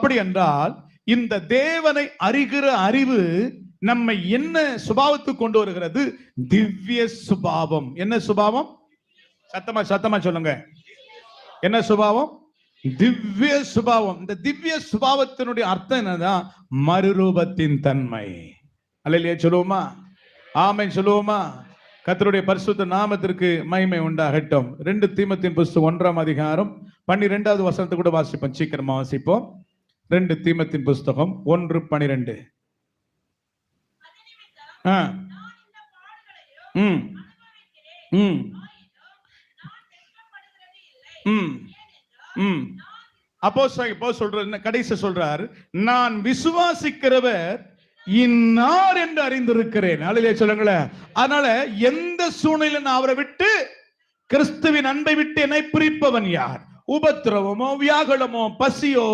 அப்படி என்றால் இந்த தேவனை அறிகிற அறிவு நம்மை என்ன சுபாவத்துக்கு கொண்டு வருகிறது? திவ்ய சுபாவம். என்ன சுபாவம்? சத்தமா சொல்லுங்க. என்ன சுபாவம்? திவ்ய சுபாவம். இந்த திவ்ய சுபாவத்தினுடைய அர்த்தம் என்னதான்? மறுரூபத்தின் தன்மை. அல்லேலூயா சொல்லுவோமா? ஆமென் சொல்லுவோமா? கர்த்தருடைய பரிசுத்த நாமத்திற்கு மகிமை உண்டாகட்டும். 2 தீமோத்தேயு புஸ்தகம் 1ஆம் அதிகாரம் 12வது வசனத்தை கூட வாசிப்போம். சீக்கிரமா வாசிப்போம். 2 தீமோத்தேயு புஸ்தகம் 1:12. அப்போ சொல்ற கடைசி சொல்றார், நான் விசுவாசிக்கிறவர் இன்னார் என்று அறிந்திருக்கிறேன். அல்லேலூயா சொல்லுங்களேன். அதனால எந்த சூழ்நிலையில் நான் அவரை விட்டு, கிறிஸ்துவின் அன்பை விட்டு என்னை பிரிப்பவன் யார்? உபத்திரவமோ, வியாகுலமோ, பசியோ,